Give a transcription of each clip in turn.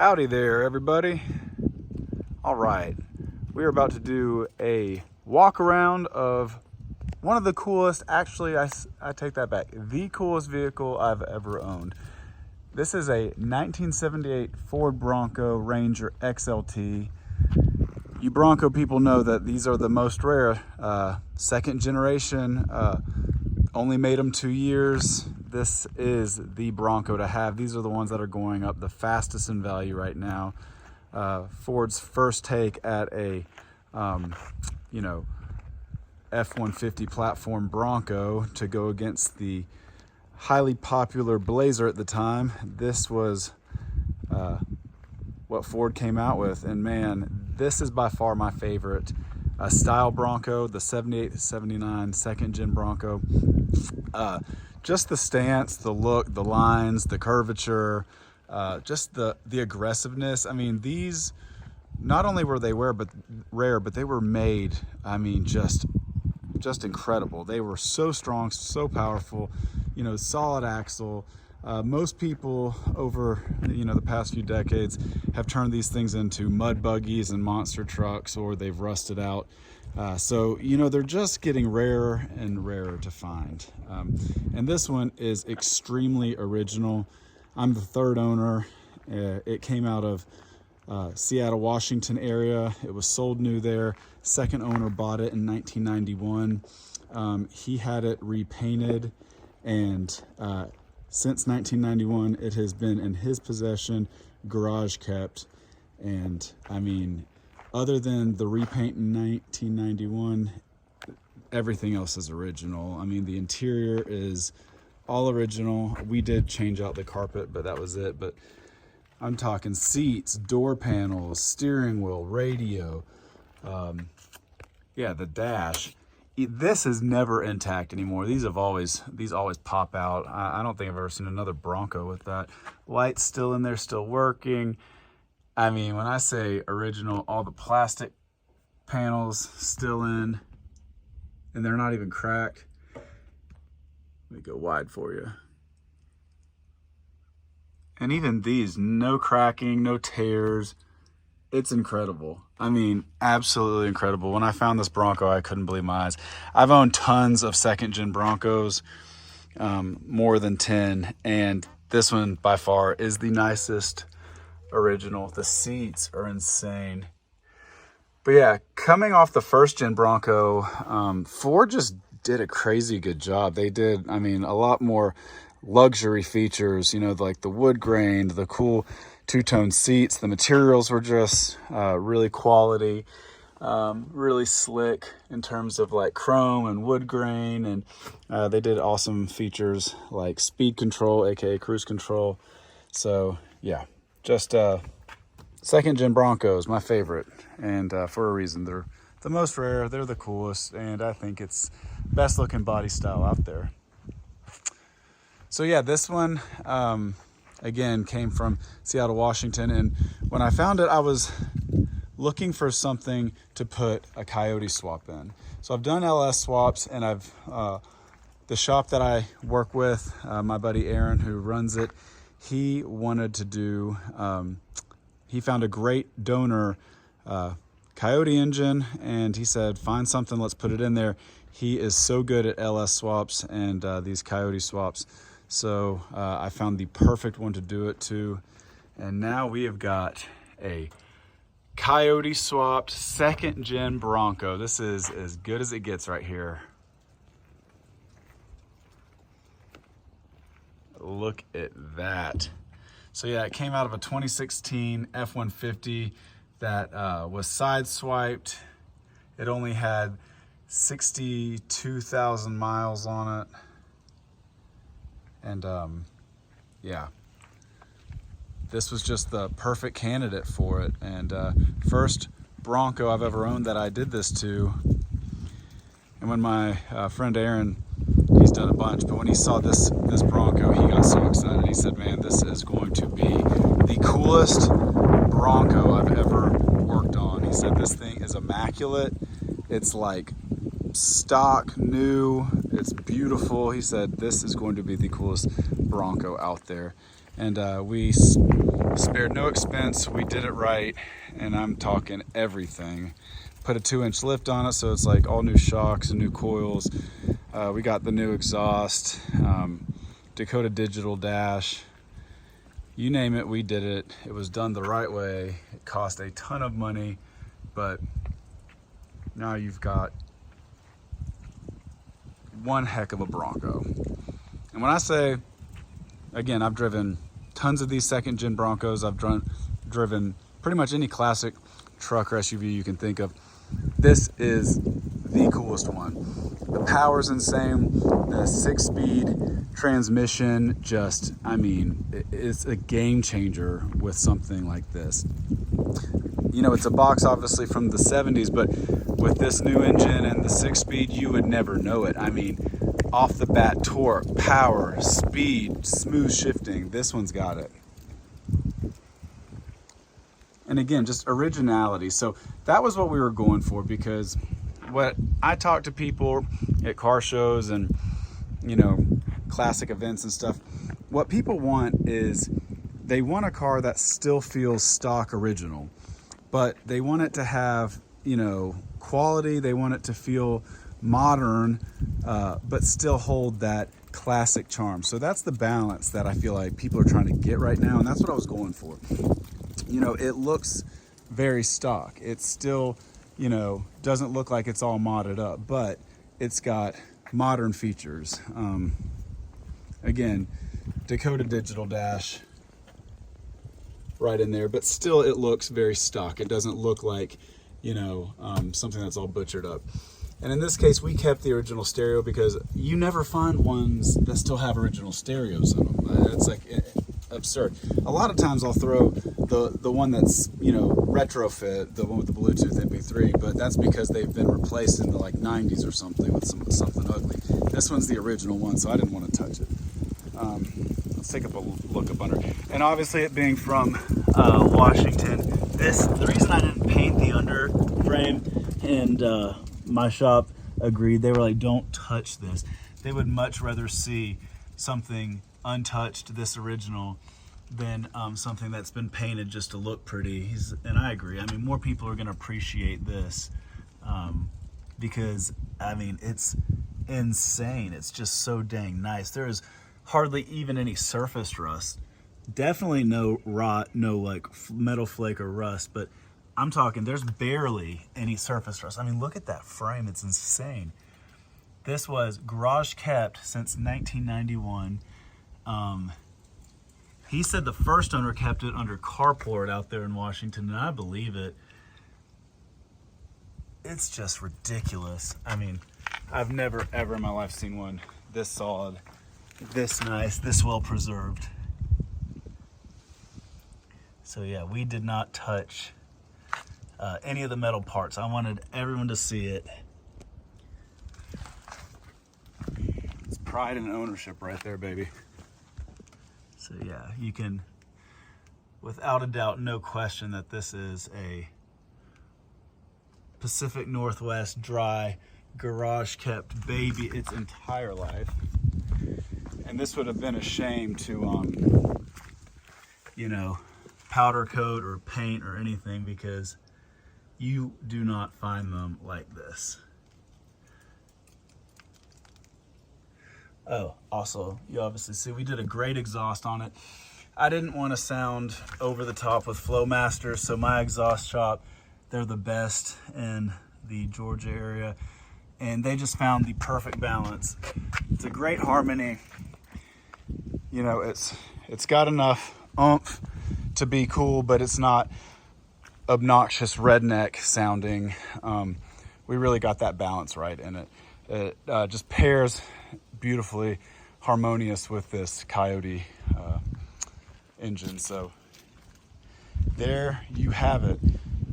Howdy there, everybody. All right, we're about to do a walk around of one of the coolest, actually I take that back, the coolest vehicle I've ever owned. This is a 1978 Ford Bronco Ranger XLT. You Bronco people know that these are the most rare, second generation, only made them 2 years. This is the Bronco to have. These are the ones that are going up the fastest in value right now. Ford's first take at a, F-150 platform Bronco to go against the highly popular Blazer at the time. This was what Ford came out with, and man, this is by far my favorite style Bronco, the 78-79 second gen Bronco. Just the stance, the look, the lines, the curvature, just the aggressiveness. I mean, these, not only were they rare, but they were made, I mean, just incredible. They were so strong, so powerful, solid axle. Most people over, the past few decades have turned these things into mud buggies and monster trucks, or they've rusted out. So they're just getting rarer and rarer to find. And this one is extremely original. I'm the third owner. It came out of Seattle, Washington area. It was sold new there. Second owner bought it in 1991. He had it repainted, and since 1991, it has been in his possession, garage kept. And I mean, other than the repaint in 1991, everything else is original. I mean, the interior is all original. We did change out the carpet, but that was it. But I'm talking seats, door panels, steering wheel, radio, the dash. This is never intact anymore. These always pop out. I don't think I've ever seen another Bronco with that. Lights still in there, still working. I mean, when I say original, all the plastic panels still in, and they're not even cracked. Let me go wide for you. And even these, no cracking, no tears. It's incredible. I mean, absolutely incredible. When I found this Bronco, I couldn't believe my eyes. I've owned tons of second-gen Broncos, more than 10, and this one by far is the nicest original. The seats are insane. But yeah, coming off the first-gen Bronco, Ford just did a crazy good job. They did, I mean, a lot more luxury features, like the wood grain, the cool two-tone seats. The materials were just really quality, really slick in terms of like chrome and wood grain, and they did awesome features like speed control, aka cruise control. So yeah, just second gen Broncos, my favorite, and for a reason. They're the most rare, they're the coolest, and I think it's best looking body style out there. So yeah, this one again came from Seattle, Washington, and when I found it, I was looking for something to put a Coyote swap in. So I've done LS swaps, and I've the shop that I work with, my buddy Aaron, who runs it, he wanted to do, he found a great donor Coyote engine, and he said, find something, let's put it in there. He is so good at LS swaps and these Coyote swaps. So I found the perfect one to do it to. And now we have got a Coyote swapped second gen Bronco. This is as good as it gets right here. Look at that. So yeah, it came out of a 2016 F-150 that was side swiped. It only had 62,000 miles on it. And yeah, this was just the perfect candidate for it. And first Bronco I've ever owned that I did this to. And when my friend Aaron, he's done a bunch, but when he saw this Bronco, he got so excited. He said, man, this is going to be the coolest Bronco I've ever worked on. He said, this thing is immaculate. It's like stock, new, it's beautiful. He said, this is going to be the coolest Bronco out there. And we spared no expense. We did it right, and I'm talking everything. Put a 2-inch lift on it, so it's like all new shocks and new coils. We got the new exhaust, Dakota digital dash. You name it, we did it. It was done the right way. It cost a ton of money, but now you've got one heck of a Bronco. And when I say, again, I've driven tons of these second gen Broncos. I've driven pretty much any classic truck or SUV you can think of. This is the coolest one. The power's insane. The 6-speed transmission, just, I mean, it's a game changer with something like this. You know, it's a box obviously from the 70s, but with this new engine and the 6-speed, you would never know it. I mean, off the bat, torque, power, speed, smooth shifting, this one's got it. And again, just originality. So that was what we were going for, because what I talk to people at car shows and, you know, classic events and stuff, what people want is they want a car that still feels stock original, but they want it to have, you know, quality. They want it to feel modern, but still hold that classic charm. So that's the balance that I feel like people are trying to get right now, and that's what I was going for. You know, it looks very stock. It's still, you know, doesn't look like it's all modded up, but it's got modern features. Again, Dakota digital dash right in there, but still it looks very stock. It doesn't look like, you know, something that's all butchered up. And in this case, we kept the original stereo because you never find ones that still have original stereos in them. It's like absurd. A lot of times I'll throw the one that's, you know, retrofit, the one with the Bluetooth MP3, but that's because they've been replaced in the like 90s or something with something ugly. This one's the original one, so I didn't want to touch it. Let's take a look up under. And obviously it being from Washington, the reason I didn't paint the under frame, and my shop agreed, they were like, don't touch this. They would much rather see something untouched, this original, than something that's been painted just to look pretty. And I agree. I mean, more people are going to appreciate this because, I mean, it's insane. It's just so dang nice. There is hardly even any surface rust. Definitely no rot, no like metal flake or rust, but I'm talking there's barely any surface rust. I mean, look at that frame. It's insane. This was garage kept since 1991. He said the first owner kept it under carport out there in Washington, and I believe it. It's just ridiculous. I mean, I've never ever in my life seen one this solid, this nice, this well preserved. So yeah, we did not touch any of the metal parts. I wanted everyone to see it. It's pride and ownership right there, baby. So yeah, you can, without a doubt, no question that this is a Pacific Northwest dry garage kept baby its entire life. And this would have been a shame to, you know, powder coat or paint or anything, because you do not find them like this. Oh, also, you obviously see we did a great exhaust on it. I didn't want to sound over the top with Flowmaster, so my exhaust shop, they're the best in the Georgia area, and they just found the perfect balance. It's a great harmony. You know, it's got enough oomph to be cool, but it's not obnoxious redneck sounding. We really got that balance right in it. It just pairs beautifully harmonious with this Coyote engine. So there you have it.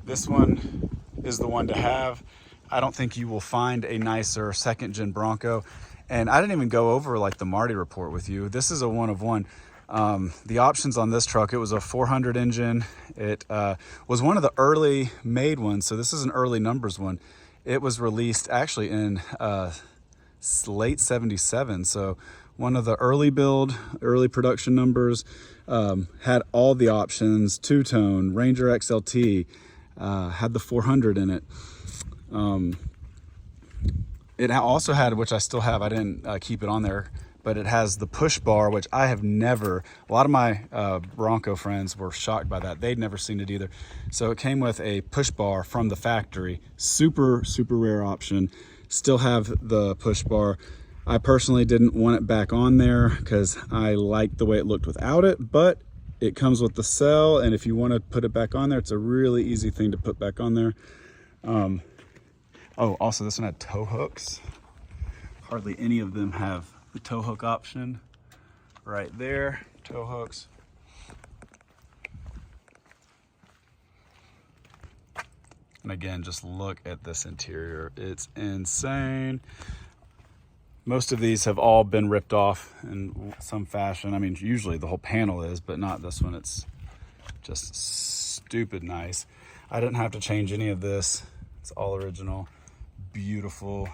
This one is the one to have. I don't think you will find a nicer second gen Bronco. And I didn't even go over like the Marty report with you. This is a one of one. The options on this truck, it was a 400 engine. It was one of the early made ones. So this is an early numbers one. It was released actually in late 77. So one of the early production numbers. Had all the options, two-tone, Ranger XLT, had the 400 in it. It also had, which I still have, I didn't keep it on there, but it has the push bar, which I have never, a lot of my Bronco friends were shocked by that. They'd never seen it either. So it came with a push bar from the factory, super, super rare option. Still have the push bar. I personally didn't want it back on there because I liked the way it looked without it, but it comes with the cell, and if you want to put it back on there, it's a really easy thing to put back on there. Oh, also this one had tow hooks. Hardly any of them have the tow hook option. Right there, tow hooks. And again, just look at this interior. It's insane. Most of these have all been ripped off in some fashion. I mean, usually the whole panel is, but not this one. It's just stupid nice. I didn't have to change any of this. It's all original, beautiful.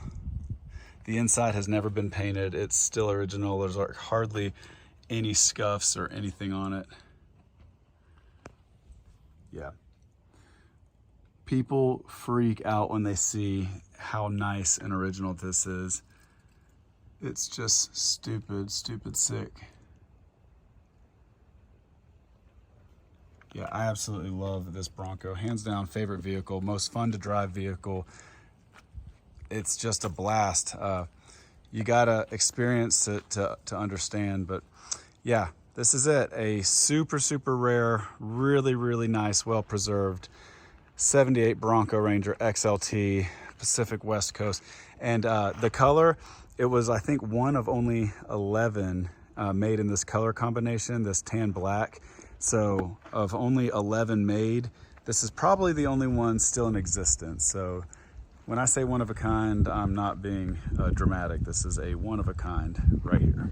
The inside has never been painted. It's still original. There's hardly any scuffs or anything on it. Yeah. People freak out when they see how nice and original this is. It's just stupid, stupid sick. Yeah, I absolutely love this Bronco. Hands down, favorite vehicle, most fun to drive vehicle. It's just a blast. You gotta experience it to understand, but yeah, this is it. A super, super rare, really, really nice, well-preserved 78 Bronco Ranger XLT, Pacific West Coast. And the color, it was, I think, one of only 11 made in this color combination, this tan black. So of only 11 made, this is probably the only one still in existence. So when I say one of a kind, I'm not being dramatic. This is a one of a kind right here.